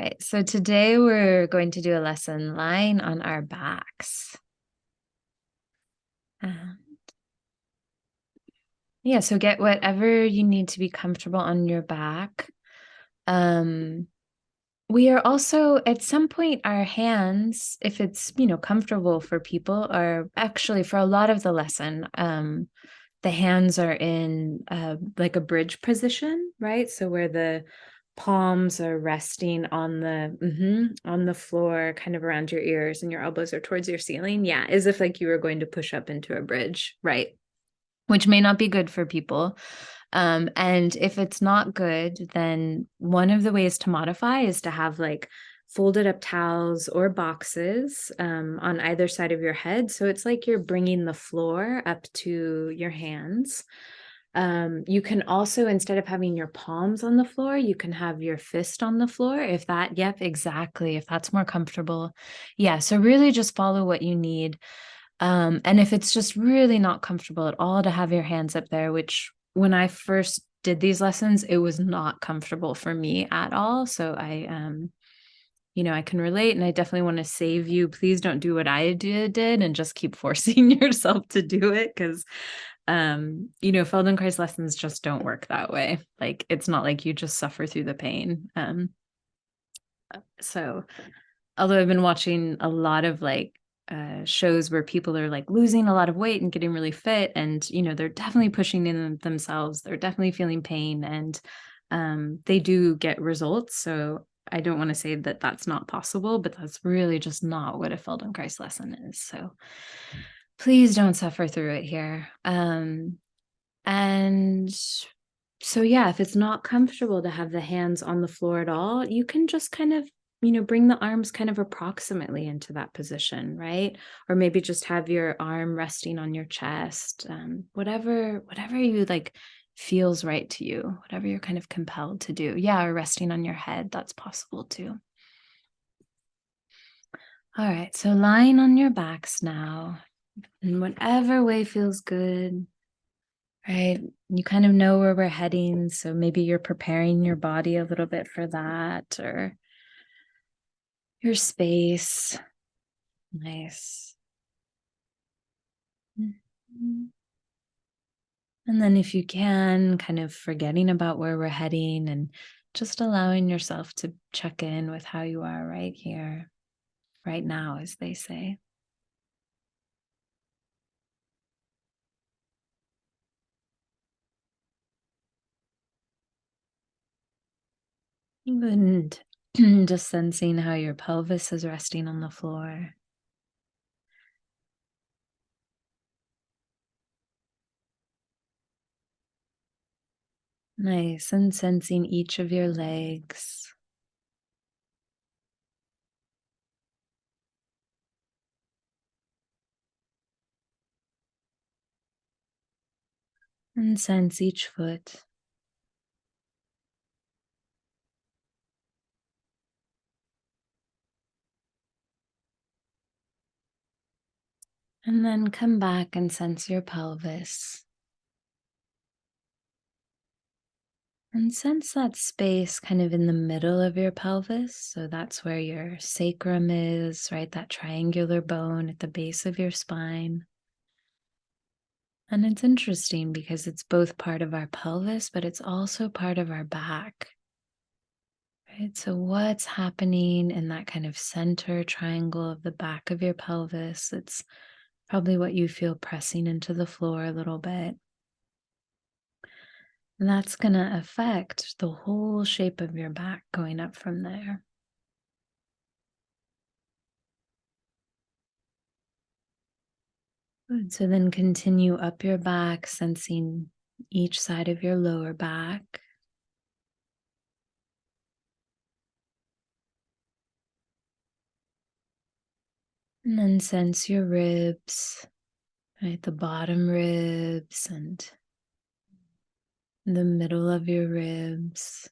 right, so today we're going to do a lesson lying on our backs. Yeah, so get whatever you need to be comfortable on your back. We are also, at some point, our hands, if it's, comfortable for people, are actually for a lot of the lesson, the hands are in like a bridge position, right? So where the palms are resting on the floor, kind of around your ears, and your elbows are towards your ceiling. Yeah, as if like you were going to push up into a bridge, right? Which may not be good for people. And if it's not good, then one of the ways to modify is to have like folded up towels or boxes on either side of your head. So it's like you're bringing the floor up to your hands. You can also, instead of having your palms on the floor, you can have your fist on the floor. Yep, exactly. If that's more comfortable. Yeah. So really just follow what you need. And if it's just really not comfortable at all to have your hands up there, which when I first did these lessons, it was not comfortable for me at all. So I can relate, and I definitely want to save you. Please don't do what I did and just keep forcing yourself to do it, because Feldenkrais lessons just don't work that way. Like, it's not like you just suffer through the pain. So although I've been watching a lot of shows where people are like losing a lot of weight and getting really fit, and they're definitely pushing in themselves, they're definitely feeling pain, and they do get results. So I don't want to say that that's not possible, but that's really just not what a Feldenkrais lesson is. So please don't suffer through it here. And so, yeah, if it's not comfortable to have the hands on the floor at all, you can just kind of, bring the arms kind of approximately into that position, right? Or maybe just have your arm resting on your chest, whatever you like feels right to you, whatever you're kind of compelled to do. Yeah, or resting on your head, that's possible too. All right, so lying on your backs now, in whatever way feels good. Right. You kind of know where we're heading. So maybe you're preparing your body a little bit for that, or your space. Nice. Mhm. And then if you can, kind of forgetting about where we're heading and just allowing yourself to check in with how you are right here, right now, as they say. And just sensing how your pelvis is resting on the floor. Nice. And sensing each of your legs. And sense each foot. And then come back and sense your pelvis. And sense that space kind of in the middle of your pelvis. So that's where your sacrum is, right? That triangular bone at the base of your spine. And it's interesting because it's both part of our pelvis, but it's also part of our back. Right? So what's happening in that kind of center triangle of the back of your pelvis? It's probably what you feel pressing into the floor a little bit. And that's going to affect the whole shape of your back going up from there. Good. So then continue up your back, sensing each side of your lower back. And then sense your ribs, right? The bottom ribs and the middle of your ribs.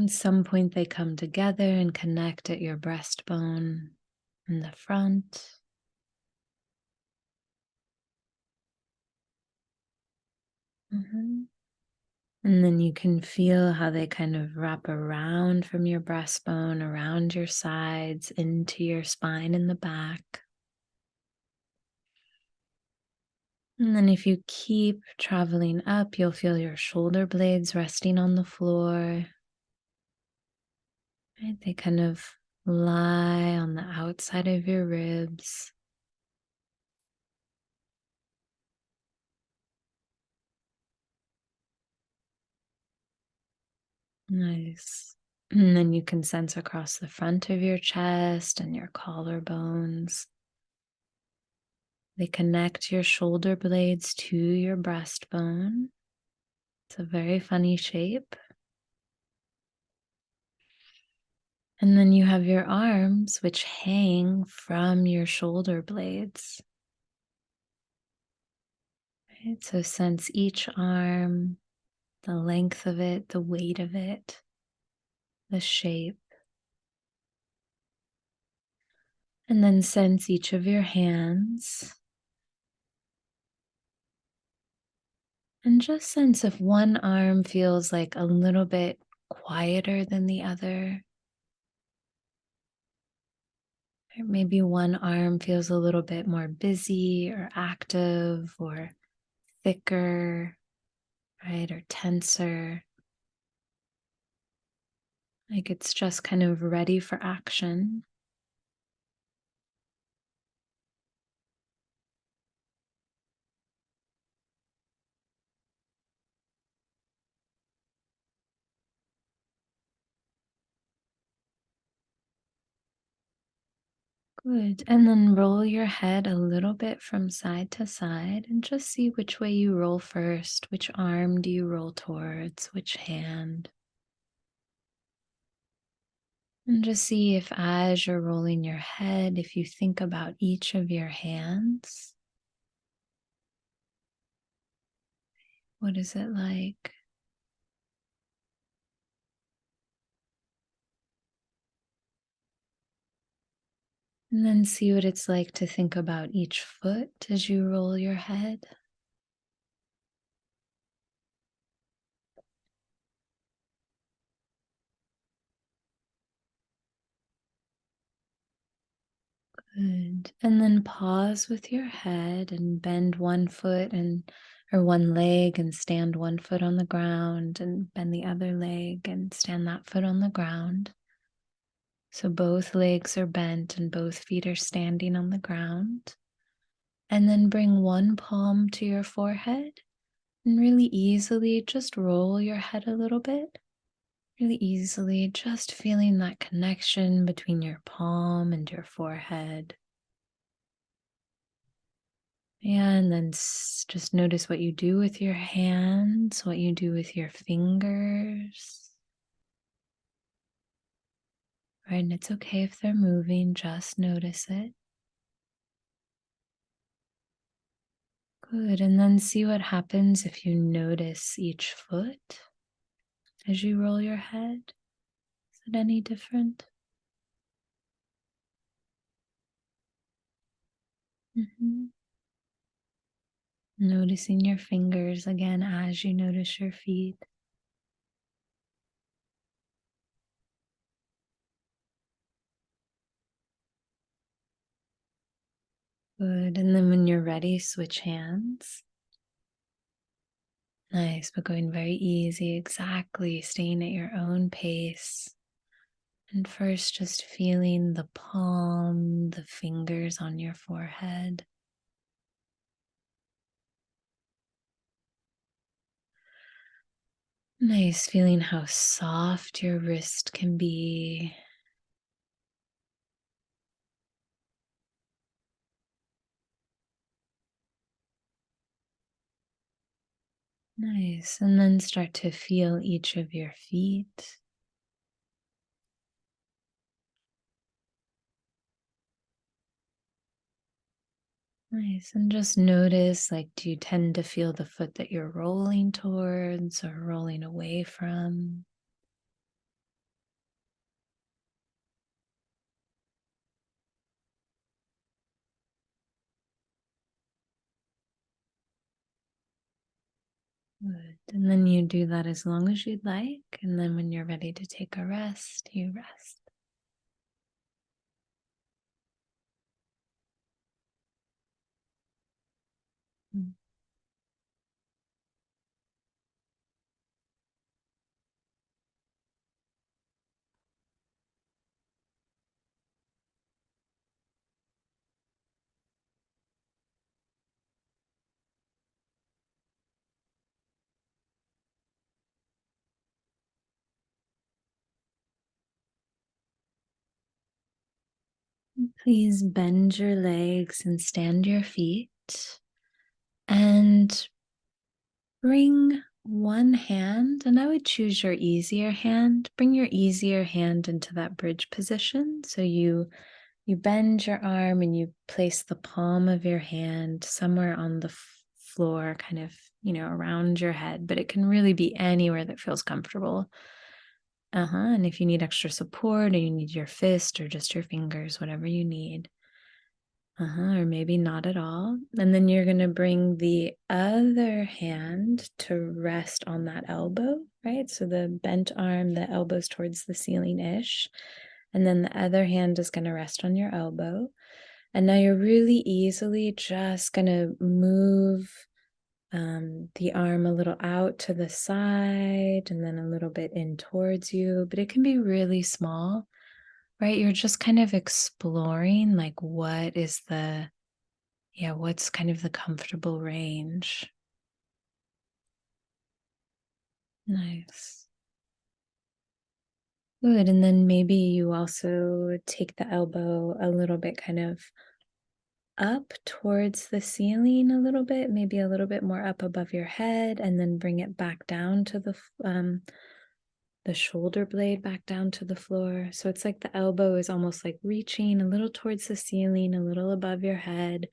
At some point, they come together and connect at your breastbone in the front. Mhm. And then you can feel how they kind of wrap around from your breastbone, around your sides, into your spine in the back. And then if you keep traveling up, you'll feel your shoulder blades resting on the floor. Right? They kind of lie on the outside of your ribs. Nice. And then you can sense across the front of your chest and your collarbones. They connect your shoulder blades to your breastbone. It's a very funny shape. And then you have your arms, which hang from your shoulder blades. Right? So sense each arm, the length of it, the weight of it, the shape. And then sense each of your hands. And just sense if one arm feels like a little bit quieter than the other. Or maybe one arm feels a little bit more busy or active or thicker, right? Or tenser. Like it's just kind of ready for action. Good. And then roll your head a little bit from side to side and just see which way you roll first. Which arm do you roll towards? Which hand? And just see if, as you're rolling your head, if you think about each of your hands, what is it like? And then see what it's like to think about each foot as you roll your head. Good. And then pause with your head and bend one foot and or one leg and stand one foot on the ground and bend the other leg and stand that foot on the ground. So both legs are bent and both feet are standing on the ground. And then bring one palm to your forehead and really easily just roll your head a little bit. Really easily, just feeling that connection between your palm and your forehead. And then just notice what you do with your hands, what you do with your fingers. Right, and it's okay if they're moving, just notice it. Good, and then see what happens if you notice each foot as you roll your head. Is it any different? Mhm. Noticing your fingers again as you notice your feet. Good. And then when you're ready, switch hands. Nice, but going very easy, exactly, staying at your own pace. And first, just feeling the palm, the fingers on your forehead. Nice, feeling how soft your wrist can be. Nice. And then start to feel each of your feet. Nice. And just notice, like, do you tend to feel the foot that you're rolling towards or rolling away from? Good. And then you do that as long as you'd like. And then when you're ready to take a rest, you rest. Mm. Please bend your legs and stand your feet. And bring one hand, and I would choose your easier hand. Bring your easier hand into that bridge position. So you bend your arm and you place the palm of your hand somewhere on the floor, kind of, around your head, but it can really be anywhere that feels comfortable. And if you need extra support or you need your fist or just your fingers, whatever you need. Or maybe not at all. And then you're going to bring the other hand to rest on that elbow, right? So the bent arm, the elbow's towards the ceiling-ish. And then the other hand is going to rest on your elbow. And now you're really easily just going to move the arm a little out to the side and then a little bit in towards you, but it can be really small, right? You're just kind of exploring like what's kind of the comfortable range. Nice. Good. And then maybe you also take the elbow a little bit kind of up towards the ceiling a little bit, maybe a little bit more up above your head, and then bring it back down to the shoulder blade back down to the floor. So it's like the elbow is almost like reaching a little towards the ceiling, a little above your head,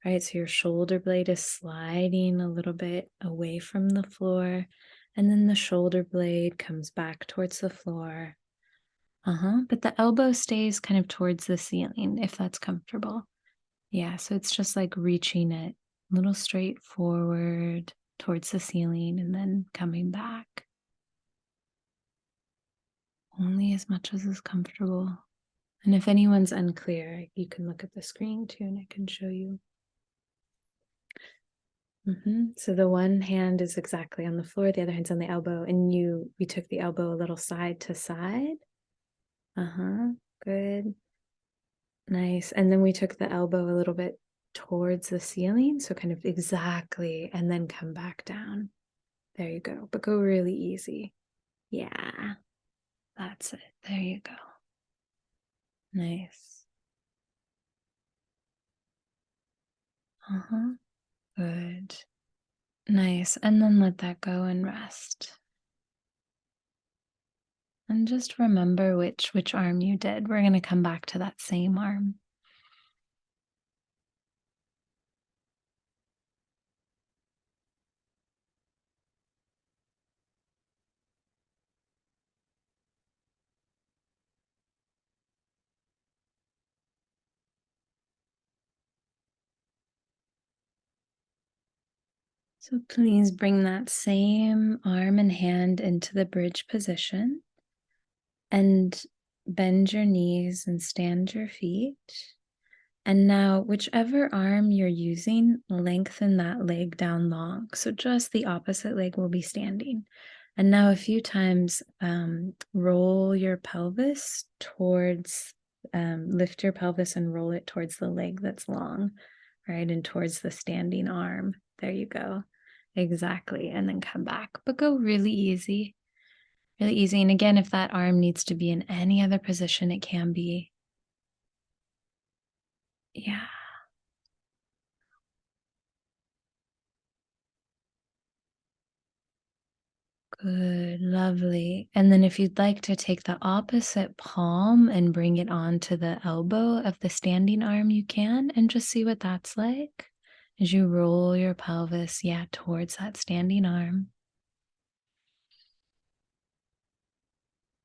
right? So your shoulder blade is sliding a little bit away from the floor, and then the shoulder blade comes back towards the floor. But the elbow stays kind of towards the ceiling if that's comfortable. Yeah, so it's just like reaching it a little straight forward towards the ceiling and then coming back. Only as much as is comfortable. And if anyone's unclear, you can look at the screen too and I can show you. So the one hand is exactly on the floor, the other hand's on the elbow, and we took the elbow a little side to side. Good. Nice. And then we took the elbow a little bit towards the ceiling, so kind of exactly, and then come back down. There you go, but go really easy. Yeah, that's it. There you go. Nice. Good. Nice. And then let that go and rest. And just remember which arm you did. We're going to come back to that same arm. So please bring that same arm and hand into the bridge position and bend your knees and stand your feet. And now, whichever arm you're using, lengthen that leg down long. So just the opposite leg will be standing. And now a few times, roll your pelvis towards, lift your pelvis and roll it towards the leg that's long, right? And towards the standing arm. There you go. Exactly. And then come back, but go really easy. Really easy. And again, if that arm needs to be in any other position, it can be. Yeah. Good, lovely. And then if you'd like to take the opposite palm and bring it onto the elbow of the standing arm, you can, and just see what that's like as you roll your pelvis, towards that standing arm.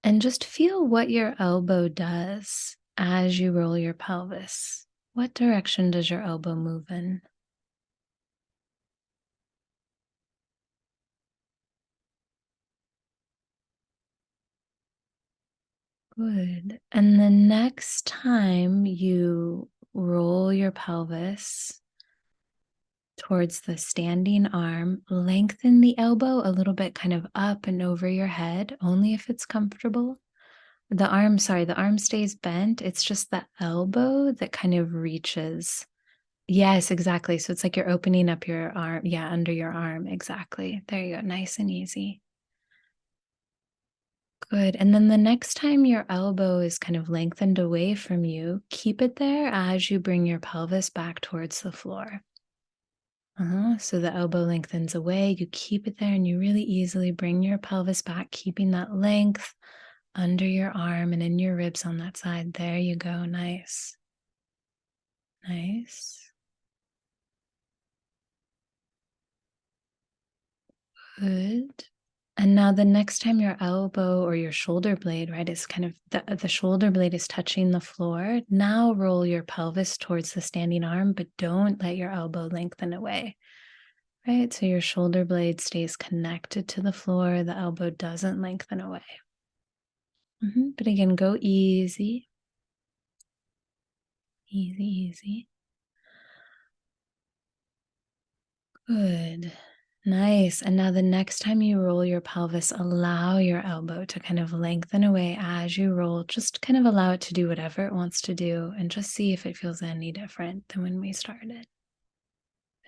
And just feel what your elbow does as you roll your pelvis. What direction does your elbow move in? Good. And the next time you roll your pelvis towards the standing arm, lengthen the elbow a little bit kind of up and over your head, only if it's comfortable. The arm stays bent. It's just the elbow that kind of reaches. Yes, exactly. So it's like you're opening up your arm. Yeah, under your arm. Exactly. There you go. Nice and easy. Good. And then the next time your elbow is kind of lengthened away from you, keep it there as you bring your pelvis back towards the floor. So the elbow lengthens away. You keep it there and you really easily bring your pelvis back, keeping that length under your arm and in your ribs on that side. There you go. Nice. Nice. Good. And now the next time your elbow or your shoulder blade, right, is kind of the shoulder blade is touching the floor. Now roll your pelvis towards the standing arm, but don't let your elbow lengthen away. Right? So your shoulder blade stays connected to the floor. The elbow doesn't lengthen away. But again, go easy. Easy, easy. Good. Nice. And now the next time you roll your pelvis, allow your elbow to kind of lengthen away as you roll. Just kind of allow it to do whatever it wants to do and just see if it feels any different than when we started.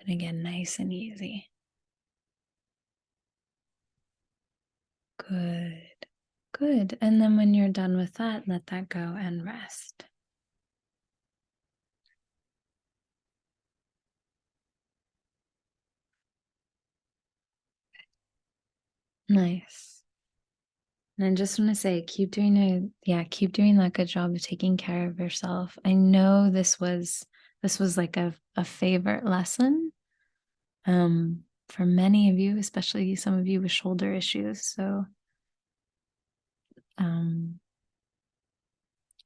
And again, nice and easy. Good. Good. And then when you're done with that, let that go and rest. Nice. And I just want to say, keep doing that good job of taking care of yourself. I know this was like a favorite lesson for many of you, especially some of you with shoulder issues. So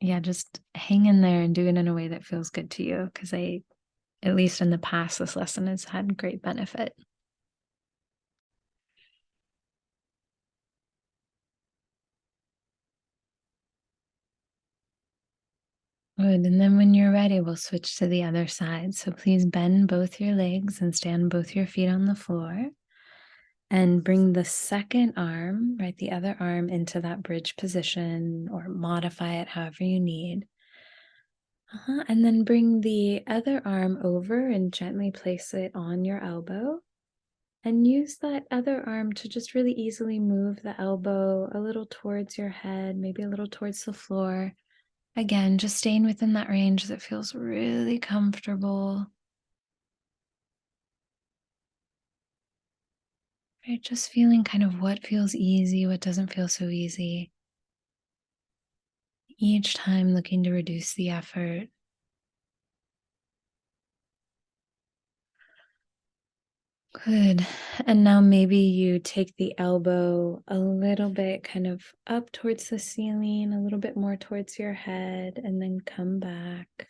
yeah, just hang in there and do it in a way that feels good to you. Because at least in the past, this lesson has had great benefit. Good. And then when you're ready, we'll switch to the other side. So please bend both your legs and stand both your feet on the floor. And bring the second arm, right, the other arm into that bridge position or modify it however you need. And then bring the other arm over and gently place it on your elbow. And use that other arm to just really easily move the elbow a little towards your head, maybe a little towards the floor. Again, just staying within that range that feels really comfortable. Right, just feeling kind of what feels easy, what doesn't feel so easy. Each time looking to reduce the effort. Good. And now maybe you take the elbow a little bit kind of up towards the ceiling, a little bit more towards your head, and then come back.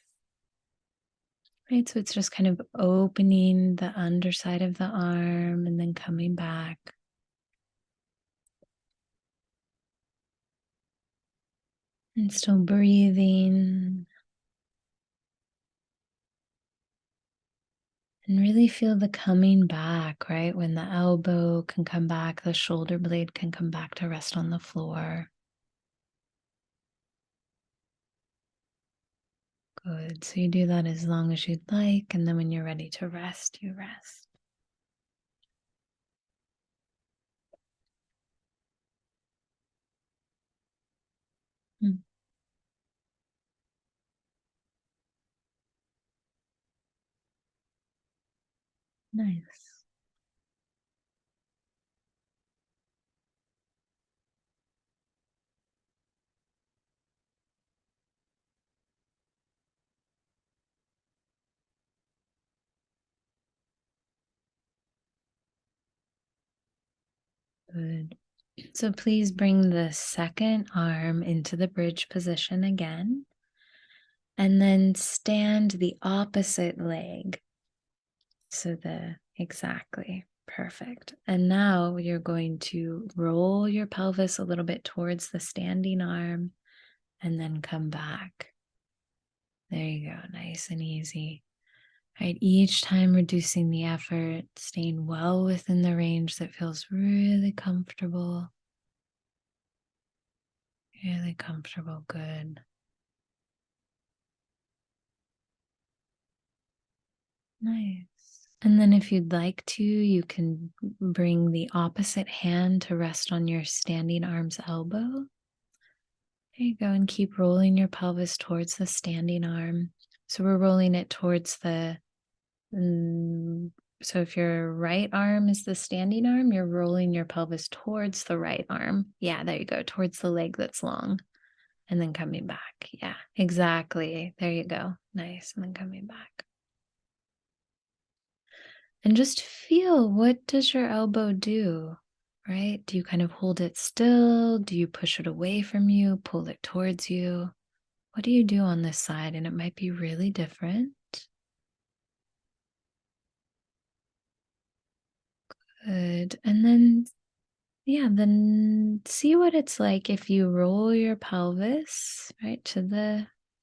Right, so it's just kind of opening the underside of the arm and then coming back. And still breathing. And really feel the coming back, right? When the elbow can come back, the shoulder blade can come back to rest on the floor. Good. So you do that as long as you'd like. And then when you're ready to rest, you rest. Mm, nice. Good. So please bring the second arm into the bridge position again. And then stand the opposite leg. Exactly. Perfect. And now you're going to roll your pelvis a little bit towards the standing arm and then come back. There you go. Nice and easy. Right, each time reducing the effort, staying well within the range that feels really comfortable. Really comfortable. Good. Nice. And then if you'd like to, you can bring the opposite hand to rest on your standing arm's elbow. There you go, and keep rolling your pelvis towards the standing arm. So we're rolling it towards the, so if your right arm is the standing arm, you're rolling your pelvis towards the right arm. Yeah, there you go, towards the leg that's long. And then coming back. Yeah, exactly. There you go. Nice. And then coming back. And just feel, what does your elbow do? Right? Do you kind of hold it still? Do you push it away from you, pull it towards you? What do you do on this side? And it might be really different. Good. And then, yeah, then see what it's like if you roll your pelvis, right,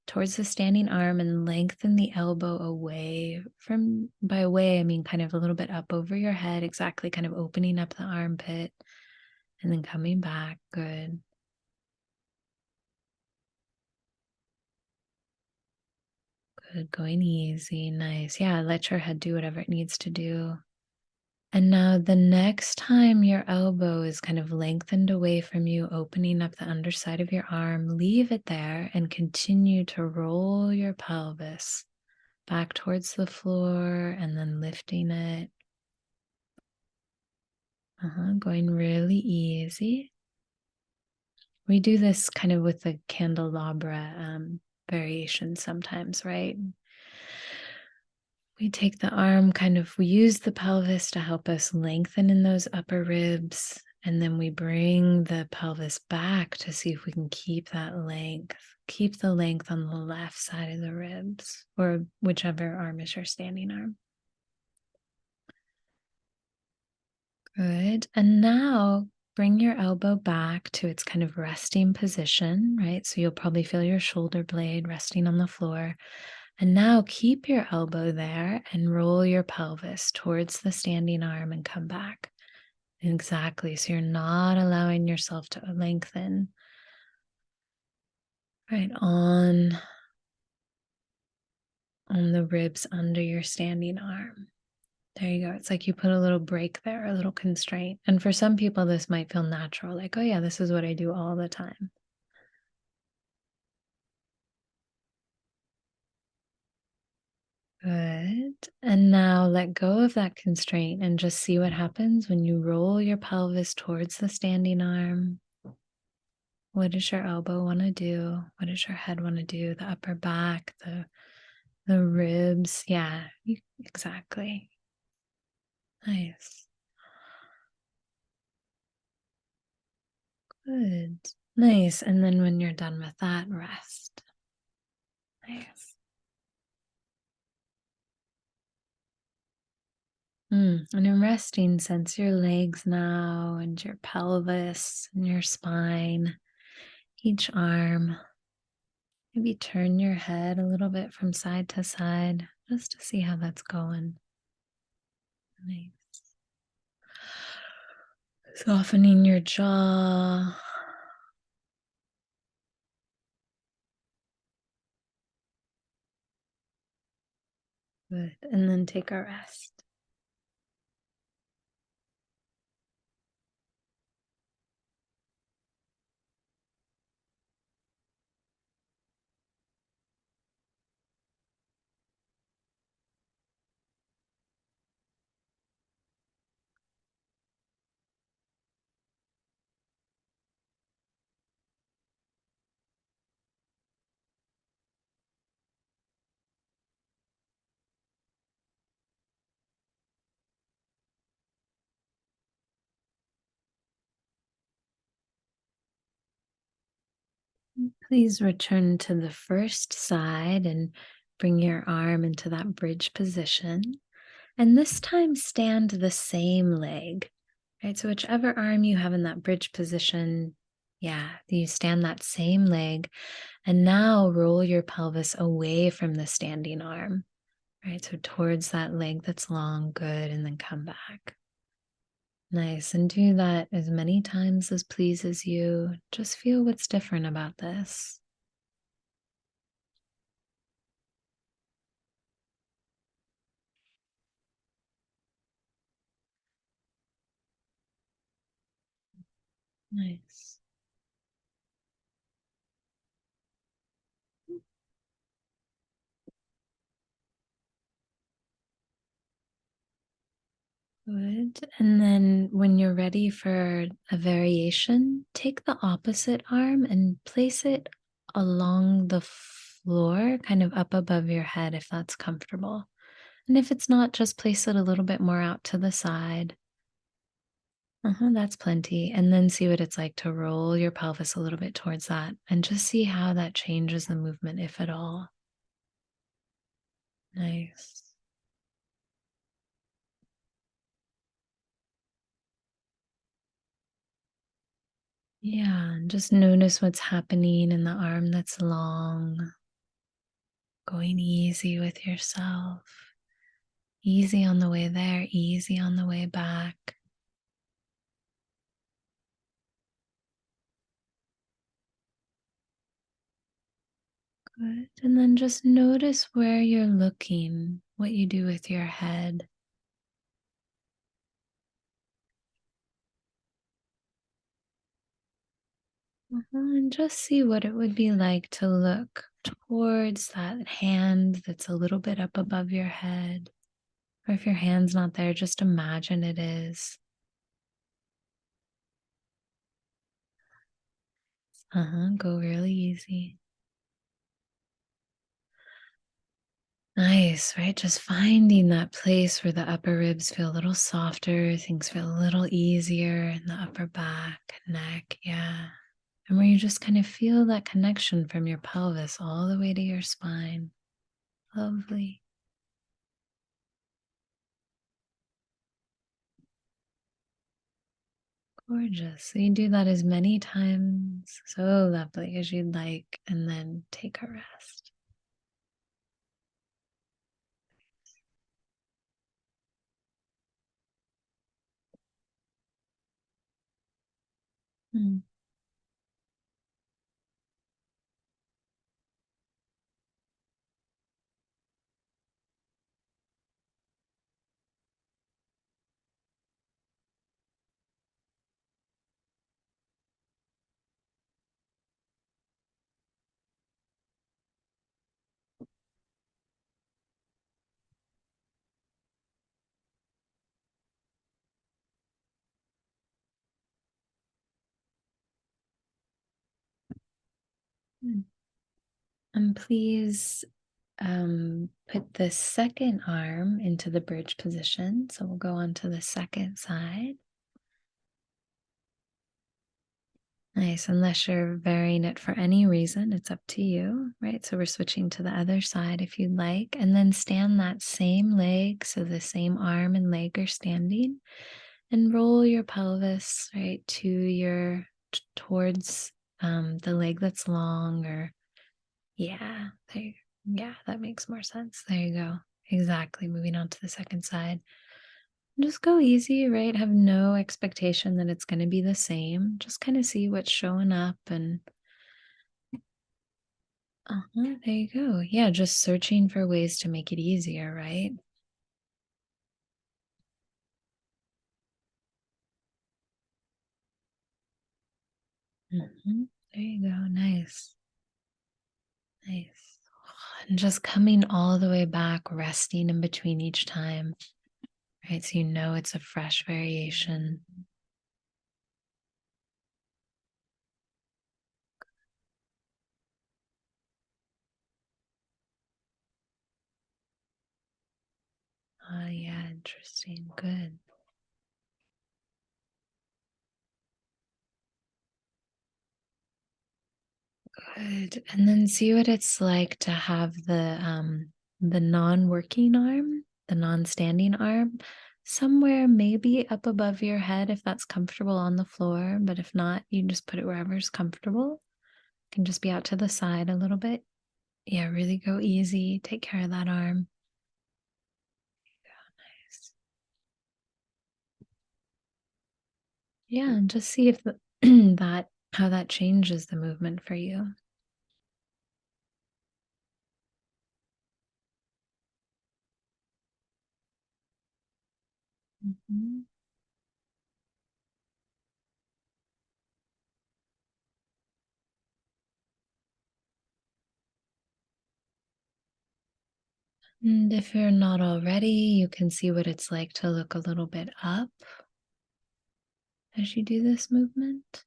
towards the standing arm and lengthen the elbow away from, by away, I mean kind of a little bit up over your head, exactly, kind of opening up the armpit and then coming back. Good. Good. Going easy. Nice. Yeah, let your head do whatever it needs to do. And now the next time your elbow is kind of lengthened away from you, opening up the underside of your arm, leave it there and continue to roll your pelvis back towards the floor and then lifting it. Going really easy. We do this kind of with the candelabra variation sometimes, right? We take the arm, we use the pelvis to help us lengthen in those upper ribs. And then we bring the pelvis back to see if we can keep that length. Keep the length on the left side of the ribs, or whichever arm is your standing arm. Good. And now bring your elbow back to its kind of resting position, right? So you'll probably feel your shoulder blade resting on the floor. And now keep your elbow there and roll your pelvis towards the standing arm and come back. Exactly. So you're not allowing yourself to lengthen. Right on the ribs under your standing arm. There you go. It's like you put a little break there, a little constraint. And for some people, this might feel natural, like, oh yeah, this is what I do all the time. Good. And now let go of that constraint and just see what happens when you roll your pelvis towards the standing arm. What does your elbow want to do? What does your head want to do? The upper back, the ribs. Yeah, exactly. Nice. Good. Nice. And then when you're done with that, rest. Nice. And in resting, sense your legs now and your pelvis and your spine, each arm. Maybe turn your head a little bit from side to side just to see how that's going. Nice. Softening your jaw. Good. And then take a rest. Please return to the first side and bring your arm into that bridge position. And this time stand the same leg, right? So whichever arm you have in that bridge position, Yeah, you stand that same leg, and now roll your pelvis away from the standing arm, right? So towards that leg that's long, good, and then come back. Nice. And do that as many times as pleases you. Just feel what's different about this. Nice. Good. And then when you're ready for a variation, take the opposite arm and place it along the floor, kind of up above your head if that's comfortable. And if it's not, just place it a little bit more out to the side. That's plenty. And then see what it's like to roll your pelvis a little bit towards that and just see how that changes the movement, if at all. Nice. Yeah, and just notice what's happening in the arm that's long, going easy with yourself. Easy on the way there, easy on the way back. Good. And then just notice where you're looking, what you do with your head. And just see what it would be like to look towards that hand that's a little bit up above your head. Or if your hand's not there, just imagine it is. Go really easy. Nice, right? Just finding that place where the upper ribs feel a little softer, things feel a little easier in the upper back, neck. Yeah. And where you just kind of feel that connection from your pelvis all the way to your spine. Lovely. Gorgeous. So you do that as many times, so lovely as you'd like, and then take a rest. Mm. Mm. And please put the second arm into the bridge position. So we'll go on to the second side. Nice. Unless you're varying it for any reason, it's up to you, right? So we're switching to the other side if you'd like, and then stand that same leg. So the same arm and leg are standing, and roll your pelvis right to towards the leg that's long, or yeah, there, yeah, that makes more sense. There you go. Exactly. Moving on to the second side. Just go easy, right? Have no expectation that it's going to be the same. Just kind of see what's showing up and there you go. Yeah, just searching for ways to make it easier, right? There you go. Nice. Nice. And just coming all the way back, resting in between each time, right? So you know it's a fresh variation. Oh, yeah, interesting. Good. Good. And then see what it's like to have the non-working arm, the non-standing arm. Somewhere maybe up above your head if that's comfortable on the floor, but if not, you can just put it wherever's comfortable. Can just be out to the side a little bit. Yeah, really go easy. Take care of that arm. Nice. Yeah, and just see if that how that changes the movement for you. Mhm. And if you're not already, you can see what it's like to look a little bit up as you do this movement.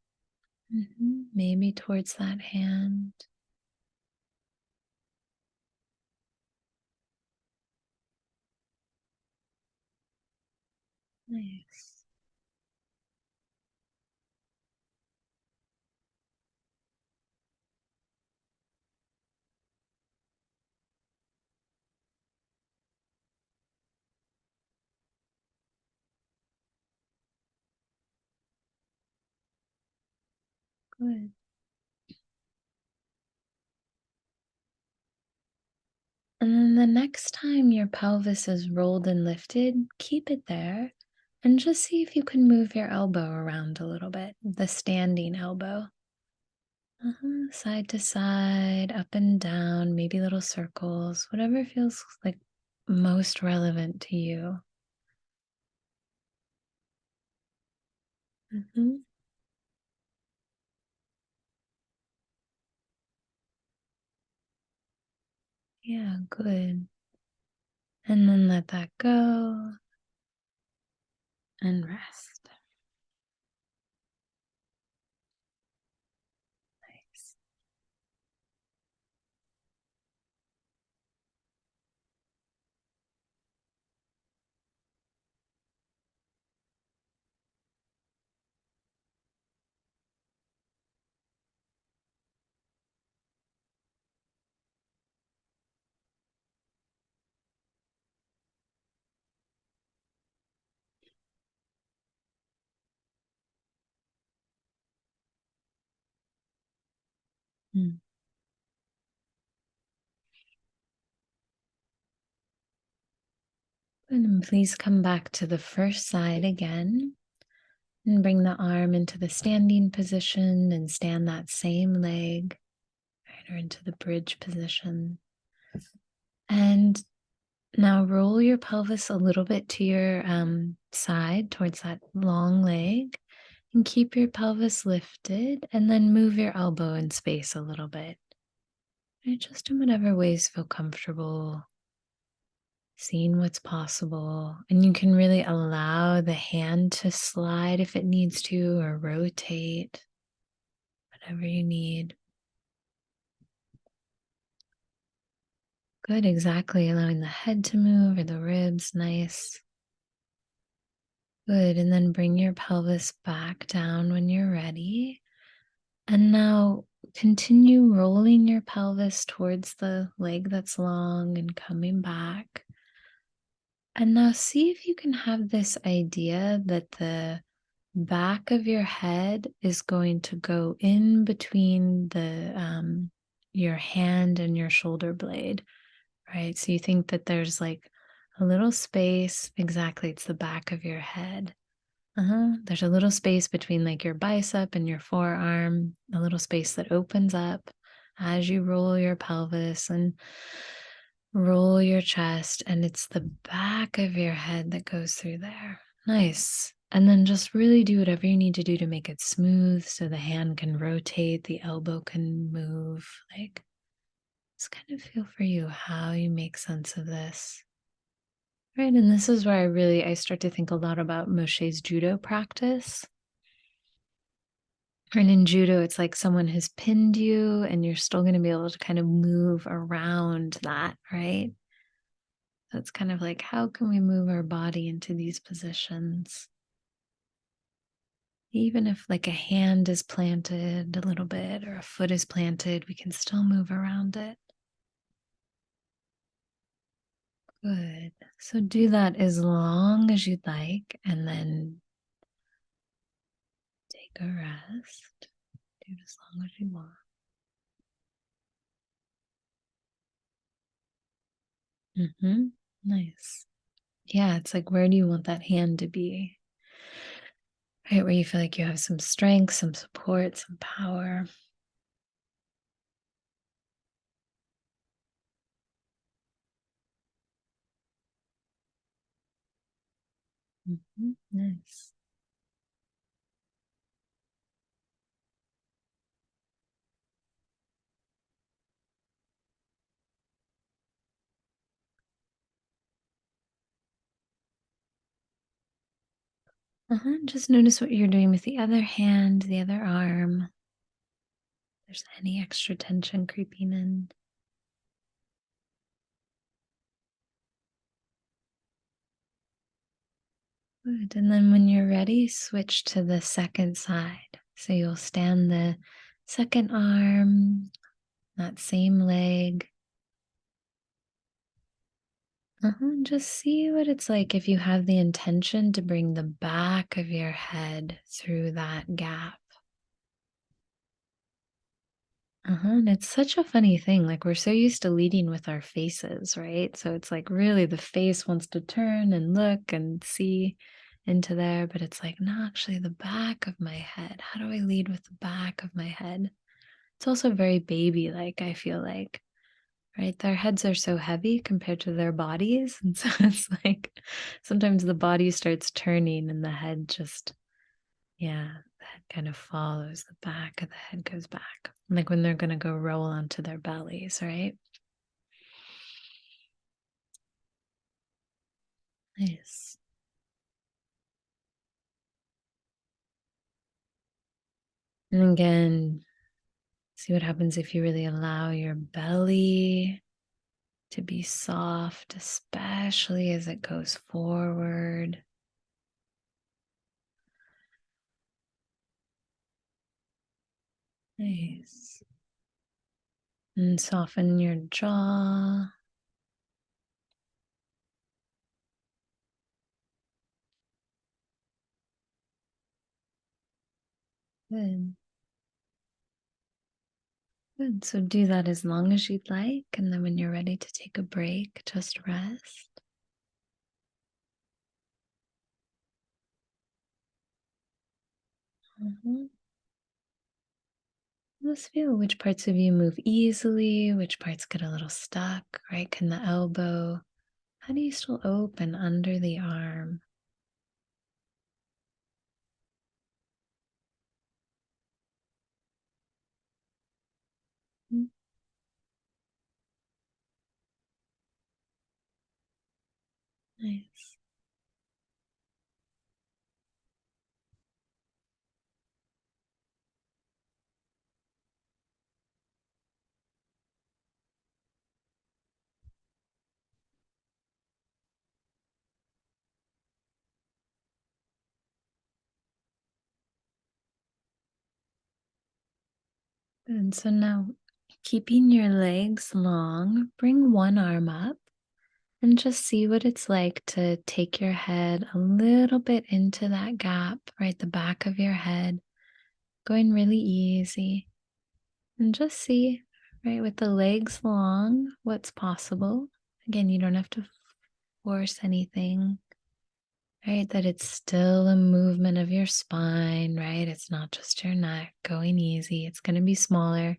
Maybe towards that hand. Nice. Good. And then the next time your pelvis is rolled and lifted, keep it there and just see if you can move your elbow around a little bit, the standing elbow. Side to side, up and down, maybe little circles, whatever feels like most relevant to you. Mhm. Yeah, good. And then let that go and rest. Nice. Mm. And please come back to the first side again and bring the arm into the standing position and stand that same leg right, or into the bridge position. And now roll your pelvis a little bit to your side towards that long leg and keep your pelvis lifted and then move your elbow in space a little bit. Right, just in whatever ways feel comfortable, seeing what's possible. And you can really allow the hand to slide if it needs to or rotate, whatever you need. Good, exactly. Allowing the head to move or the ribs, nice. Good. And then bring your pelvis back down when you're ready. And now continue rolling your pelvis towards the leg that's long and coming back. And now see if you can have this idea that the back of your head is going to go in between the your hand and your shoulder blade, right? So you think that there's like a little space. Exactly, it's the back of your head. There's a little space between like your bicep and your forearm, a little space that opens up as you roll your pelvis and roll your chest, and it's the back of your head that goes through there. Nice. And then just really do whatever you need to do to make it smooth so the hand can rotate, the elbow can move. Like, just kind of feel for you how you make sense of this. Right. And this is where I start to think a lot about Moshe's judo practice. And in judo, it's like someone has pinned you and you're still going to be able to kind of move around that, right? So it's kind of like, how can we move our body into these positions? Even if like a hand is planted a little bit or a foot is planted, we can still move around it. Good. So do that as long as you'd like, and then take a rest. Do it as long as you want. Nice. Yeah, it's like, where do you want that hand to be? Right where you feel like you have some strength, some support, some power. Nice. Just notice what you're doing with the other hand, the other arm. If there's any extra tension creeping in. Good. And then when you're ready, switch to the second side. So you'll stand the second arm, that same leg. Just see what it's like if you have the intention to bring the back of your head through that gap. And it's such a funny thing. Like, we're so used to leading with our faces, right? So it's like really the face wants to turn and look and see into there, but it's like, no, actually, the back of my head. How do I lead with the back of my head? It's also very baby like, I feel like, right? Their heads are so heavy compared to their bodies. And so it's like sometimes the body starts turning and the head just, yeah, the head kind of follows, the back of the head goes back. Like when they're going to go roll onto their bellies, right? Nice. And again, see what happens if you really allow your belly to be soft, especially as it goes forward. Nice. And soften your jaw. Good. Good. So do that as long as you'd like. And then when you're ready to take a break, just rest. Mhm. Just feel which parts of you move easily, which parts get a little stuck, right? Can the elbow, how do you still open under the arm? Mm, nice. And so now, keeping your legs long, bring one arm up and just see what it's like to take your head a little bit into that gap, right? The back of your head, going really easy. And just see, right, with the legs long, what's possible. Again, you don't have to force anything, right? That it's still a movement of your spine, right? It's not just your neck going easy. It's going to be smaller,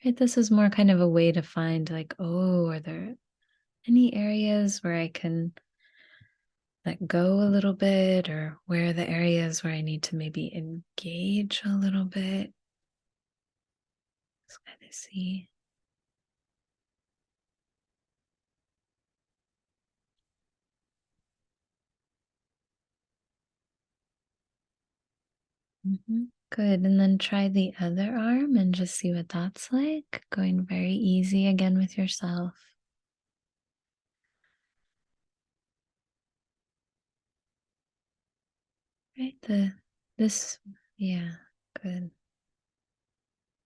right? This is more kind of a way to find, like, oh, are there any areas where I can let go a little bit, or where are the areas where I need to maybe engage a little bit? Just kind of see. Good. And then try the other arm and just see what that's like. Going very easy again with yourself. Right. This, yeah, good.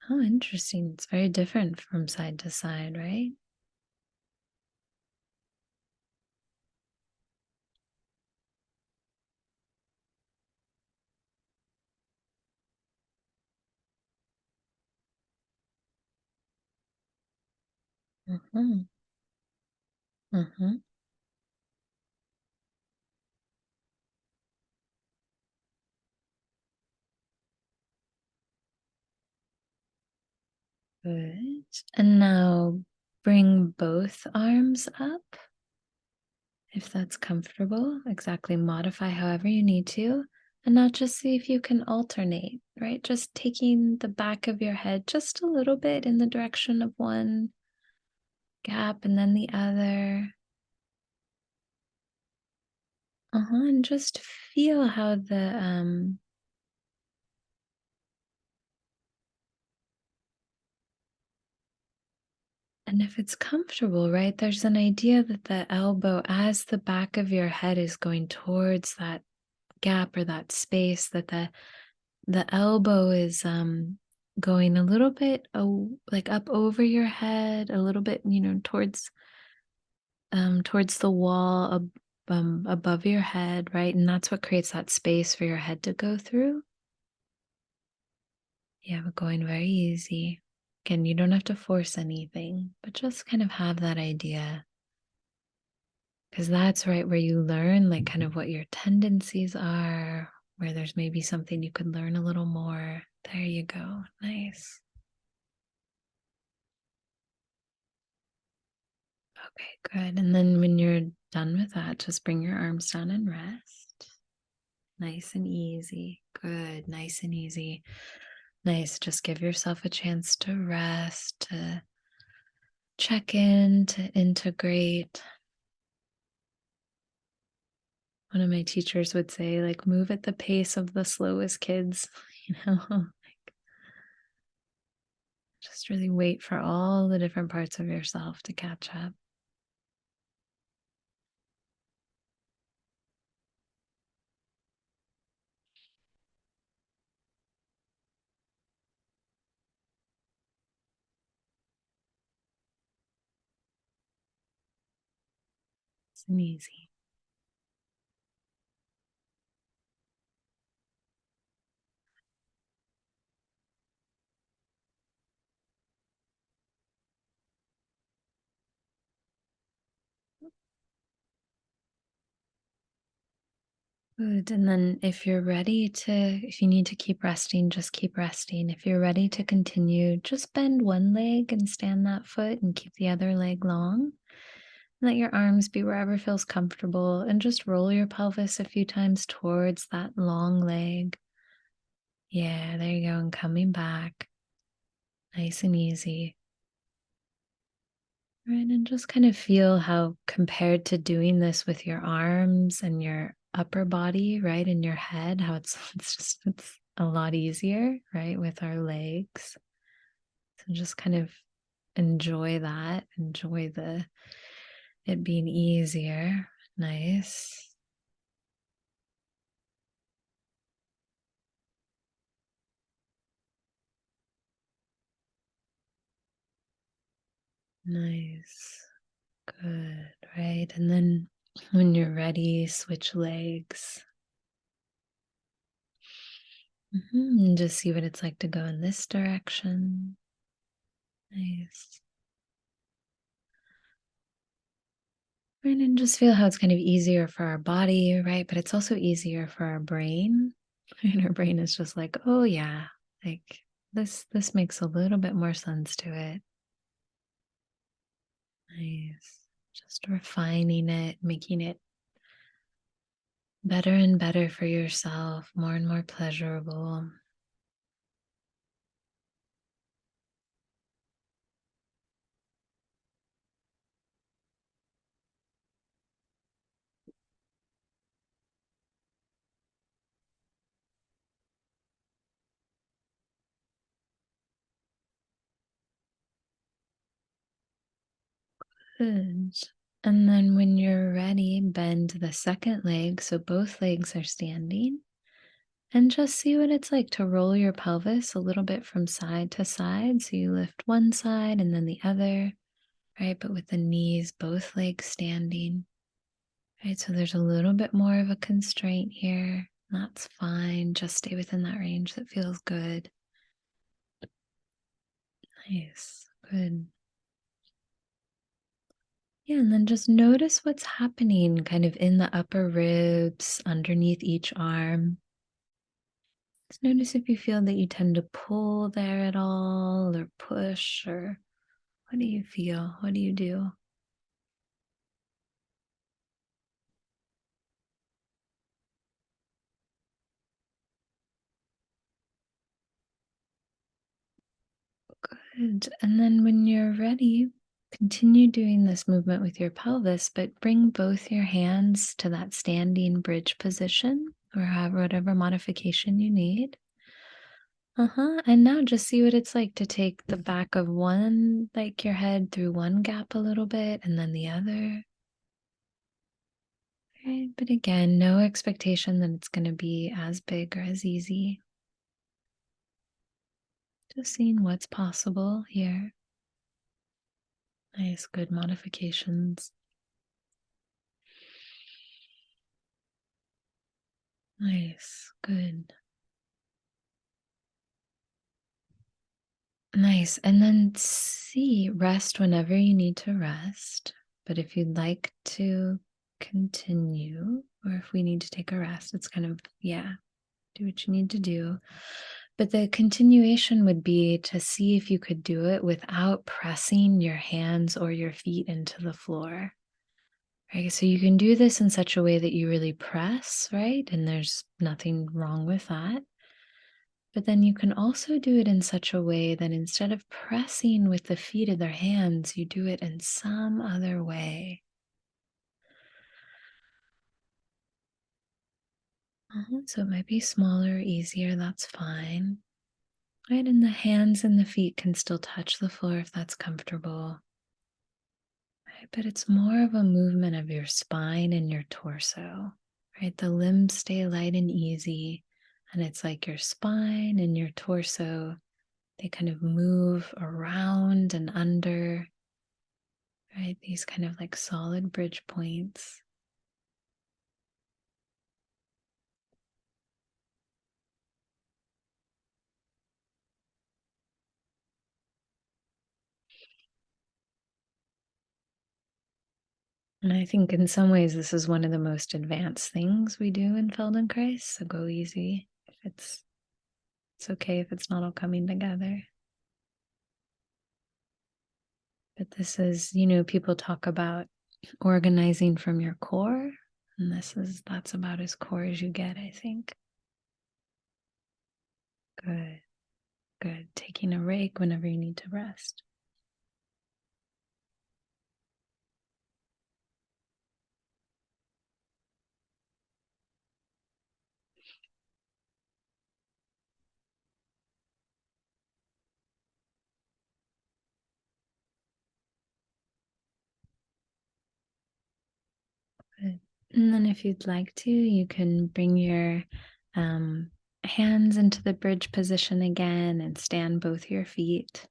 Oh, interesting. It's very different from side to side, right? Mhm. Mhm. Good. And now bring both arms up if that's comfortable. Exactly. Modify however you need to. And now just see if you can alternate, right? Just taking the back of your head just a little bit in the direction of one gap and then the other. And just feel how and if it's comfortable, right? There's an idea that the elbow, as the back of your head is going towards that gap or that space, that the elbow is going a little bit like up over your head, a little bit, towards the wall above your head, right? And that's what creates that space for your head to go through. Yeah, but going very easy. Again, you don't have to force anything, but just kind of have that idea. Because that's right where you learn, like, kind of what your tendencies are, where there's maybe something you could learn a little more. There you go. Nice. Okay, good. And then when you're done with that, just bring your arms down and rest. Nice and easy. Good. Nice and easy. Nice. Just give yourself a chance to rest, to check in, to integrate. One of my teachers would say, like, move at the pace of the slowest kids, you know? Just really wait for all the different parts of yourself to catch up. It's an easy. Good. And then if you need to keep resting, just keep resting. If you're ready to continue, just bend one leg and stand that foot and keep the other leg long. Let your arms be wherever feels comfortable and just roll your pelvis a few times towards that long leg. Yeah, there you go. And coming back nice and easy. Right. And just kind of feel how, compared to doing this with your arms and your upper body, right, in your head, how it's a lot easier, right, with our legs. So just kind of enjoy that. Enjoy the it being easier. Nice. Nice. Good. Right. And then when you're ready, switch legs. And just see what it's like to go in this direction. Nice. Right, and just feel how it's kind of easier for our body, right? But it's also easier for our brain. And our brain is just like, oh yeah, like this makes a little bit more sense to it. Nice. Just refining it, making it better and better for yourself, more and more pleasurable. Good. And then when you're ready, bend the second leg so both legs are standing. And just see what it's like to roll your pelvis a little bit from side to side. So you lift one side and then the other, right? But with the knees, both legs standing, right? So there's a little bit more of a constraint here. That's fine. Just stay within that range that feels good. Nice. Good. Yeah, and then just notice what's happening kind of in the upper ribs, underneath each arm. Just notice if you feel that you tend to pull there at all or push, or what do you feel? What do you do? Good. And then when you're ready, continue doing this movement with your pelvis, but bring both your hands to that standing bridge position or have whatever modification you need. Uh-huh. And now just see what it's like to take the back of one, like your head through one gap a little bit and then the other. Right. But again, no expectation that it's going to be as big or as easy. Just seeing what's possible here. Nice, good modifications. Nice, good. Nice. And then see, rest whenever you need to rest. But if you'd like to continue, or if we need to take a rest, it's kind of, yeah, do what you need to do. But the continuation would be to see if you could do it without pressing your hands or your feet into the floor. Right. So you can do this in such a way that you really press, right? And there's nothing wrong with that. But then you can also do it in such a way that instead of pressing with the feet of their hands, you do it in some other way. So it might be smaller, easier, that's fine. Right, and the hands and the feet can still touch the floor if that's comfortable. Right, but it's more of a movement of your spine and your torso. Right, the limbs stay light and easy, and it's like your spine and your torso, they kind of move around and under. Right, these kind of like solid bridge points. And I think in some ways this is one of the most advanced things we do in Feldenkrais. So go easy. If it's okay if it's not all coming together. But this is, people talk about organizing from your core. And that's about as core as you get, I think. Good, good. Taking a break whenever you need to rest. Good. And then if you'd like to, you can bring your um, hands into the bridge position again and stand both your feet.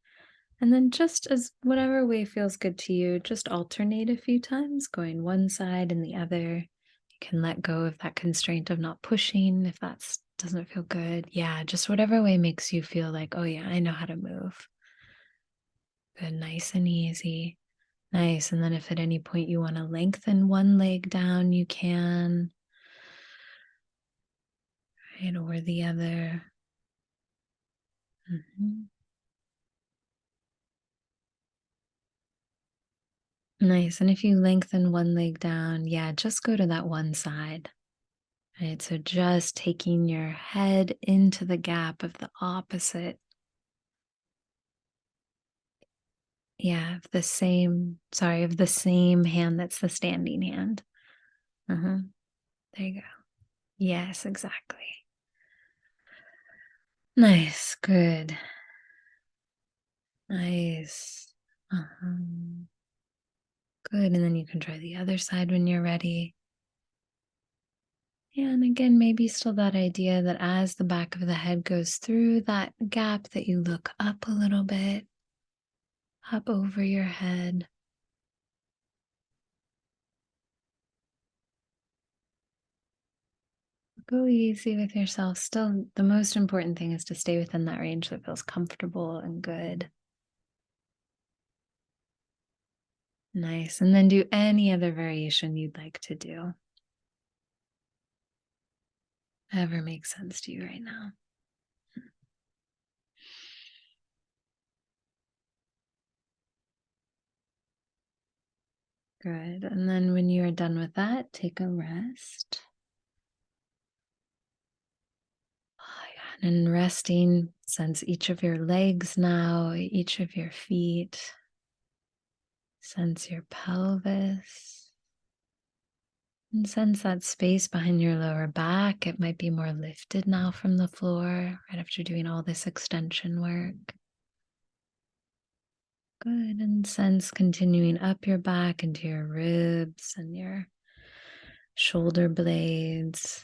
And then just as whatever way feels good to you, just alternate a few times, going one side and the other. You can let go of that constraint of not pushing if that doesn't feel good. Yeah, just whatever way makes you feel like, oh yeah, I know how to move. Good, nice and easy. Nice. And then if at any point you want to lengthen one leg down, you can, right, or the other. Mhm. Nice. And if you lengthen one leg down, yeah, just go to that one side. Right. So just taking your head into the gap of the opposite. Yeah, of the same hand that's the standing hand. Uh-huh. There you go. Yes, exactly. Nice. Good. Nice. Uh-huh. Good. And then you can try the other side when you're ready. Yeah, and again, maybe still that idea that as the back of the head goes through that gap, that you look up a little bit, up over your head. Go easy with yourself. Still, the most important thing is to stay within that range that feels comfortable and good. Nice. And then do any other variation you'd like to do. Whatever makes sense to you right now. Good. And then when you are done with that, take a rest. Oh, yeah. And resting, sense each of your legs now, each of your feet. Sense your pelvis. And sense that space behind your lower back. It might be more lifted now from the floor right after doing all this extension work. Good. And sense continuing up your back into your ribs and your shoulder blades,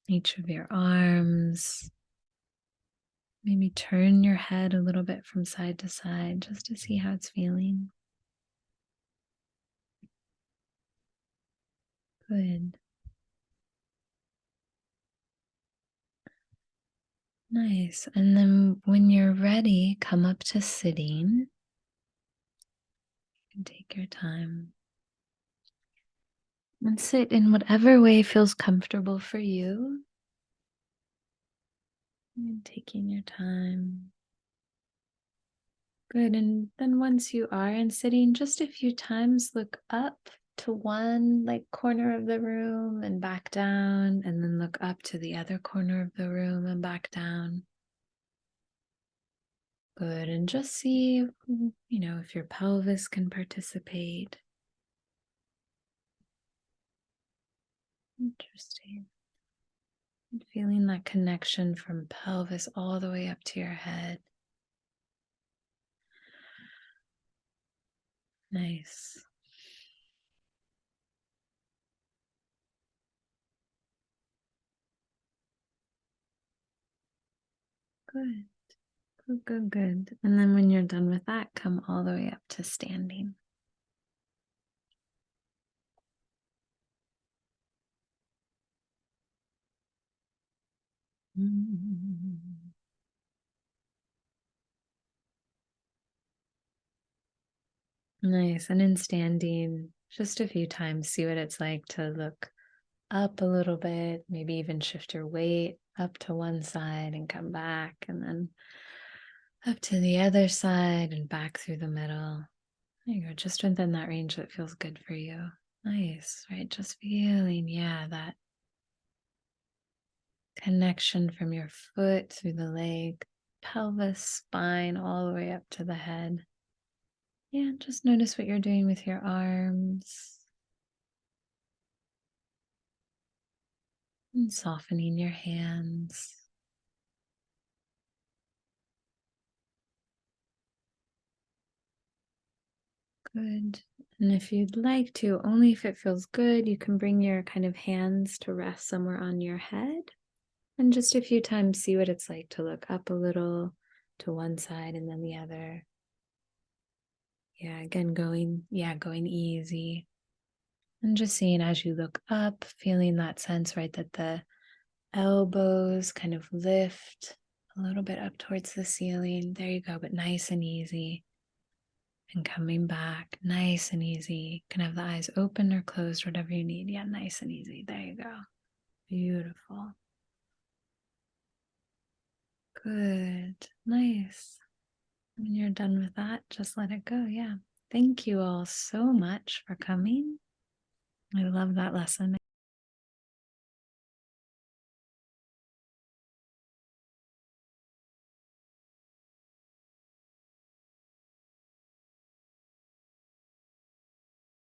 each of your arms. Maybe turn your head a little bit from side to side just to see how it's feeling. Good. Nice. And then when you're ready, come up to sitting. And take your time. And sit in whatever way feels comfortable for you. And taking your time. Good. And then once you are in sitting, just a few times look up to one corner of the room and back down, and then look up to the other corner of the room and back down. Good. And just see, if your pelvis can participate. Interesting. And feeling that connection from pelvis all the way up to your head. Nice. Good. Good, good, good. And then when you're done with that, come all the way up to standing. Nice. And in standing, just a few times, see what it's like to look up a little bit, maybe even shift your weight up to one side and come back, and then up to the other side and back through the middle. There you go, just within that range that feels good for you. Nice, right? Just feeling, that connection from your foot through the leg, pelvis, spine, all the way up to the head. Yeah, just notice what you're doing with your arms and softening your hands. Good. And if you'd like to, only if it feels good, you can bring your kind of hands to rest somewhere on your head. And just a few times, see what it's like to look up a little to one side and then the other. Yeah, again, going easy. And just seeing as you look up, feeling that sense, right, that the elbows kind of lift a little bit up towards the ceiling. There you go, but nice and easy. And coming back, nice and easy. Can have the eyes open or closed, whatever you need. Yeah, nice and easy. There you go. Beautiful. Good. Nice. When you're done with that, just let it go. Yeah. Thank you all so much for coming. I love that lesson.